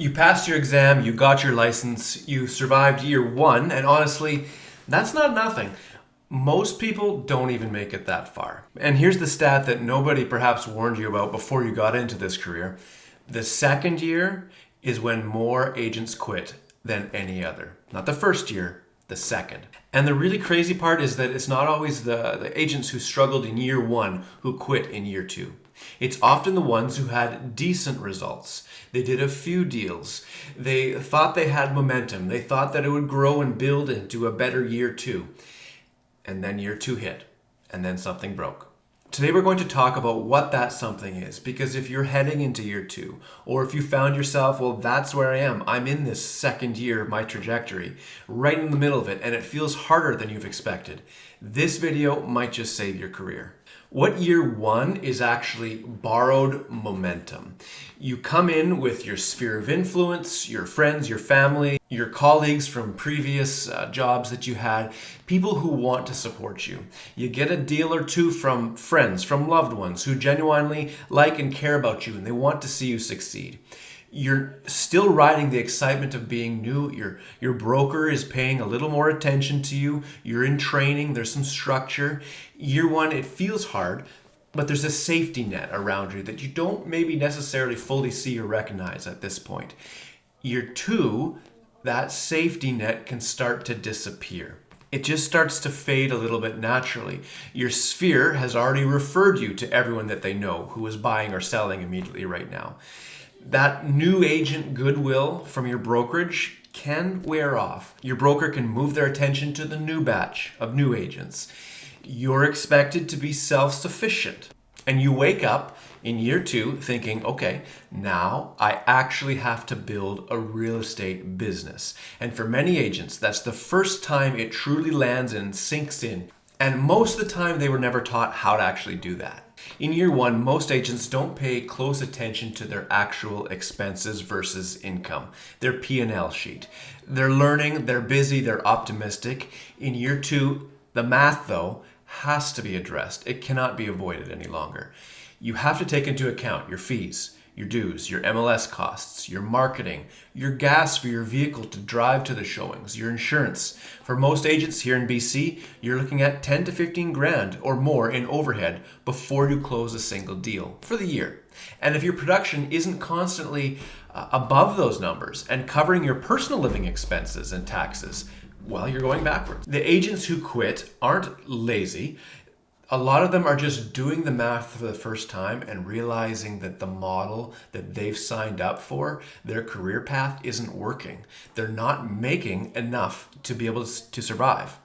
You passed your exam, you got your license, you survived year one, and honestly, that's not nothing. Most people don't even make it that far. And here's the stat that nobody perhaps warned you about before you got into this career. The second year is when more agents quit than any other. Not the first year, the second. And the really crazy part is that it's not always the agents who struggled in year one who quit in year two. It's often the ones who had decent results. They did a few deals. They thought they had momentum. They thought that it would grow and build into a better year two. And then year two hit. And then something broke. Today we're going to talk about what that something is, because if you're heading into year two, or if you found yourself, well, that's where I am. I'm in this second year of my trajectory, right in the middle of it, and it feels harder than you've expected. This video might just save your career. What year one is actually borrowed momentum. You come in with your sphere of influence, your friends, your family, your colleagues from previous jobs that you had, people who want to support you. You get a deal or two from friends, from loved ones who genuinely like and care about you and they want to see you succeed. You're still riding the excitement of being new. Your broker is paying a little more attention to you. You're in training. There's some structure. Year one, it feels hard, but there's a safety net around you that you don't maybe necessarily fully see or recognize at this point. Year two, that safety net can start to disappear. It just starts to fade a little bit naturally. Your sphere has already referred you to everyone that they know who is buying or selling immediately right now. That new agent goodwill from your brokerage can wear off. Your broker can move their attention to the new batch of new agents. You're expected to be self-sufficient. And you wake up in year two thinking, okay, now I actually have to build a real estate business. And for many agents, that's the first time it truly lands and sinks in. And most of the time, they were never taught how to actually do that. In year one, most agents don't pay close attention to their actual expenses versus income, their P&L sheet. They're learning, they're busy, they're optimistic. In year two, the math, though, has to be addressed. It cannot be avoided any longer. You have to take into account your fees, your dues, your MLS costs, your marketing, your gas for your vehicle to drive to the showings, your insurance. For most agents here in BC, you're looking at 10 to 15 grand or more in overhead before you close a single deal for the year. And if your production isn't constantly above those numbers and covering your personal living expenses and taxes, well, you're going backwards. The agents who quit aren't lazy. A lot of them are just doing the math for the first time and realizing that the model that they've signed up for, their career path, isn't working. They're not making enough to be able to survive.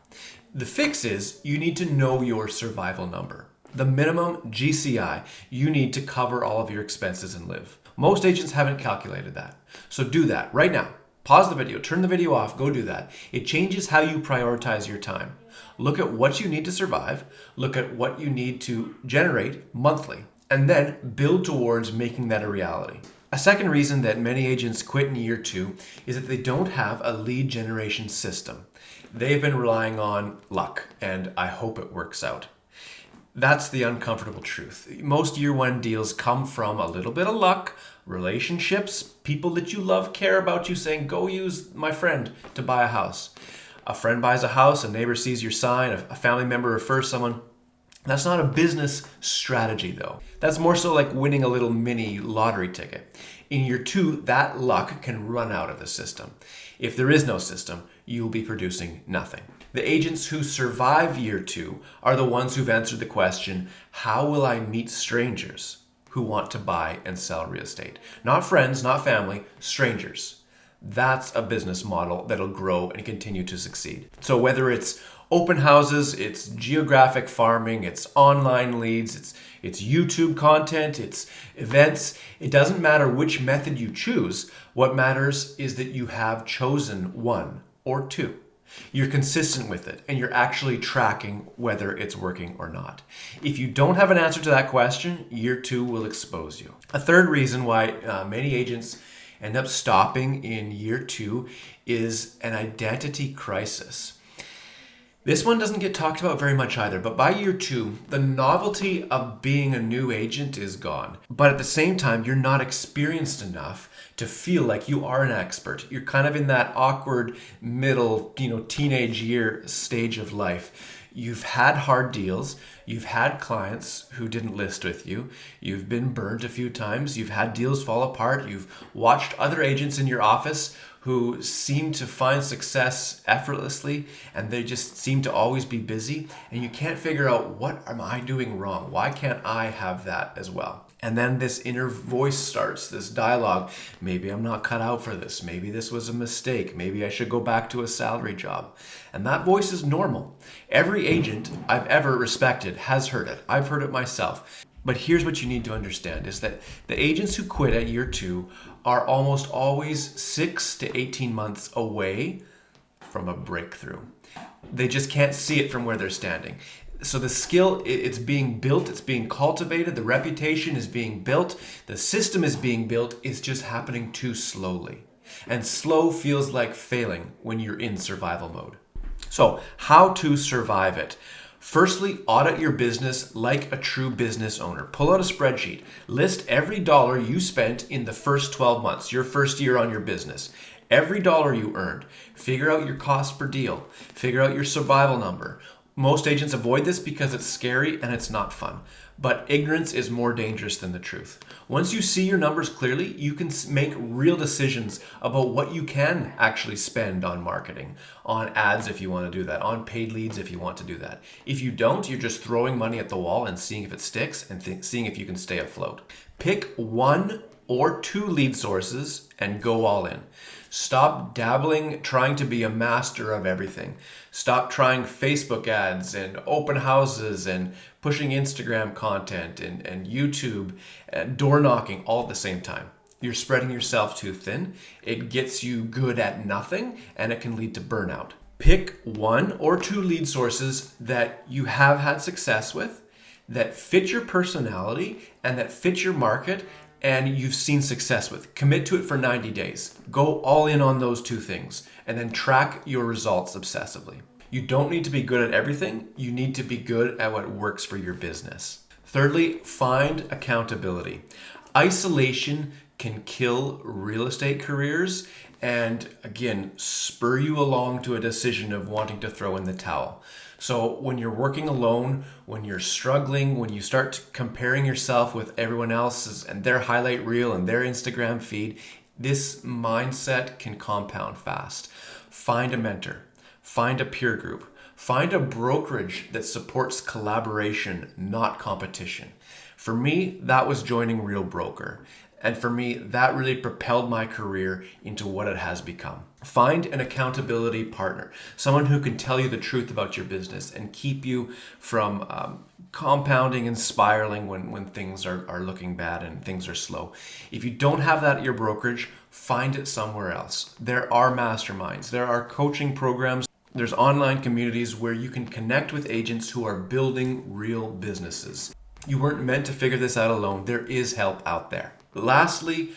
The fix is you need to know your survival number. The minimum GCI you need to cover all of your expenses and live. Most agents haven't calculated that. So do that right now. Pause the video, turn the video off, go do that. It changes how you prioritize your time. Look at what you need to survive, look at what you need to generate monthly, and then build towards making that a reality. A second reason that many agents quit in year two is that they don't have a lead generation system. They've been relying on luck, and I hope it works out. That's the uncomfortable truth. Most year one deals come from a little bit of luck, relationships, people that you love care about you saying, go use my friend to buy a house. A friend buys a house, a neighbor sees your sign, a family member refers someone. That's not a business strategy though. That's more so like winning a little mini lottery ticket. In year two, that luck can run out of the system. If there is no system, you will be producing nothing. The agents who survive year two are the ones who've answered the question, how will I meet strangers who want to buy and sell real estate? Not friends, not family, strangers. That's a business model that'll grow and continue to succeed. So whether it's open houses, it's geographic farming, it's online leads, it's YouTube content, it's events, it doesn't matter which method you choose. What matters is that you have chosen one or two. You're consistent with it and you're actually tracking whether it's working or not. If you don't have an answer to that question, year two will expose you. A third reason why many agents end up stopping in year two is an identity crisis. This one doesn't get talked about very much either, but by year 2, the novelty of being a new agent is gone. But at the same time, you're not experienced enough to feel like you are an expert. You're kind of in that awkward middle, teenage year stage of life. You've had hard deals. You've had clients who didn't list with you. You've been burned a few times. You've had deals fall apart. You've watched other agents in your office who seem to find success effortlessly, and they just seem to always be busy, and you can't figure out, what am I doing wrong? Why can't I have that as well? And then this inner voice starts, this dialogue. Maybe I'm not cut out for this. Maybe this was a mistake. Maybe I should go back to a salary job. And that voice is normal. Every agent I've ever respected has heard it. I've heard it myself. But here's what you need to understand is that the agents who quit at year 2 are almost always 6 to 18 months away from a breakthrough. They just can't see it from where they're standing. So the skill, it's being built, it's being cultivated, the reputation is being built, the system is being built, it's just happening too slowly. And slow feels like failing when you're in survival mode. So how to survive it? Firstly, audit your business like a true business owner. Pull out a spreadsheet. List every dollar you spent in the first 12 months, your first year on your business. Every dollar you earned. Figure out your cost per deal. Figure out your survival number. Most agents avoid this because it's scary and it's not fun. But ignorance is more dangerous than the truth. Once you see your numbers clearly, you can make real decisions about what you can actually spend on marketing, on ads if you want to do that, on paid leads if you want to do that. If you don't, you're just throwing money at the wall and seeing if it sticks and seeing if you can stay afloat. Pick 1 or 2 lead sources and go all in. Stop dabbling, trying to be a master of everything. Stop trying Facebook ads and open houses and pushing Instagram content and YouTube and door knocking all at the same time. You're spreading yourself too thin. It gets you good at nothing and it can lead to burnout. Pick 1 or 2 lead sources that you have had success with, that fit your personality and that fit your market and you've seen success with. Commit to it for 90 days. Go all in on those 2 things and then track your results obsessively. You don't need to be good at everything. You need to be good at what works for your business. Thirdly, find accountability. Isolation can kill real estate careers and again, spur you along to a decision of wanting to throw in the towel. So when you're working alone, when you're struggling, when you start comparing yourself with everyone else's and their highlight reel and their Instagram feed, this mindset can compound fast. Find a mentor, find a peer group, find a brokerage that supports collaboration, not competition. For me, that was joining Real Broker. And for me, that really propelled my career into what it has become. Find an accountability partner, someone who can tell you the truth about your business and keep you from compounding and spiraling when things are looking bad and things are slow. If you don't have that at your brokerage, find it somewhere else. There are masterminds, there are coaching programs, there's online communities where you can connect with agents who are building real businesses. You weren't meant to figure this out alone. There is help out there. Lastly,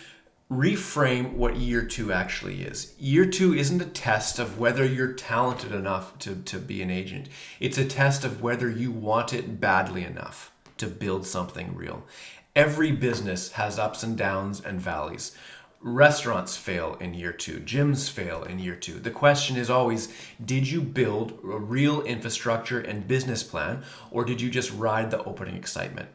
reframe what year 2 actually is. Year 2 isn't a test of whether you're talented enough to be an agent. It's a test of whether you want it badly enough to build something real. Every business has ups and downs and valleys. Restaurants fail in year 2. Gyms fail in year 2. The question is always, did you build a real infrastructure and business plan, or did you just ride the opening excitement?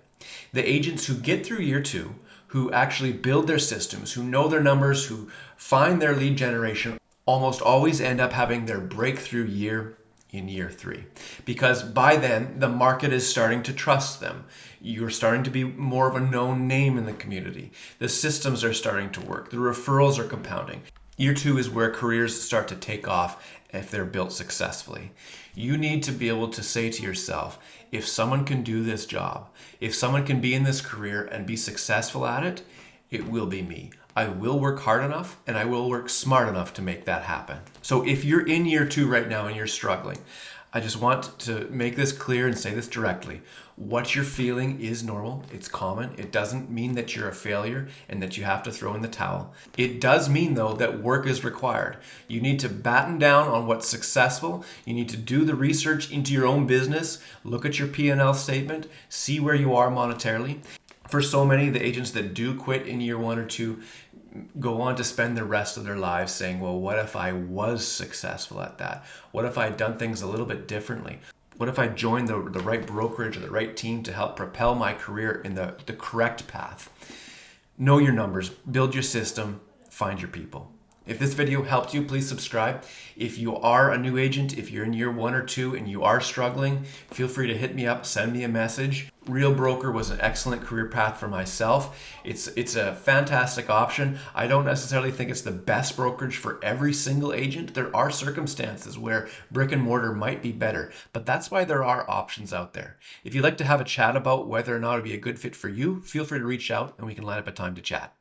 The agents who get through year 2, who actually build their systems, who know their numbers, who find their lead generation, almost always end up having their breakthrough year in year 3. Because by then, the market is starting to trust them. You're starting to be more of a known name in the community. The systems are starting to work. The referrals are compounding. Year 2 is where careers start to take off if they're built successfully. You need to be able to say to yourself, if someone can do this job, if someone can be in this career and be successful at it, it will be me. I will work hard enough and I will work smart enough to make that happen. So if you're in year 2 right now and you're struggling, I just want to make this clear and say this directly. What you're feeling is normal. It's common. It doesn't mean that you're a failure and that you have to throw in the towel. It does mean, though, that work is required. You need to batten down on what's successful. You need to do the research into your own business, look at your P&L statement, see where you are monetarily. For so many, the agents that do quit in year 1 or 2 go on to spend the rest of their lives saying, well, what if I was successful at that? What if I had done things a little bit differently? What if I joined the right brokerage or the right team to help propel my career in the correct path? Know your numbers, build your system, find your people. If this video helped you, please subscribe. If you are a new agent, if you're in year 1 or 2 and you are struggling, feel free to hit me up, send me a message. Real Broker was an excellent career path for myself. It's a fantastic option. I don't necessarily think it's the best brokerage for every single agent. There are circumstances where brick and mortar might be better, but that's why there are options out there. If you'd like to have a chat about whether or not it'd be a good fit for you, feel free to reach out and we can line up a time to chat.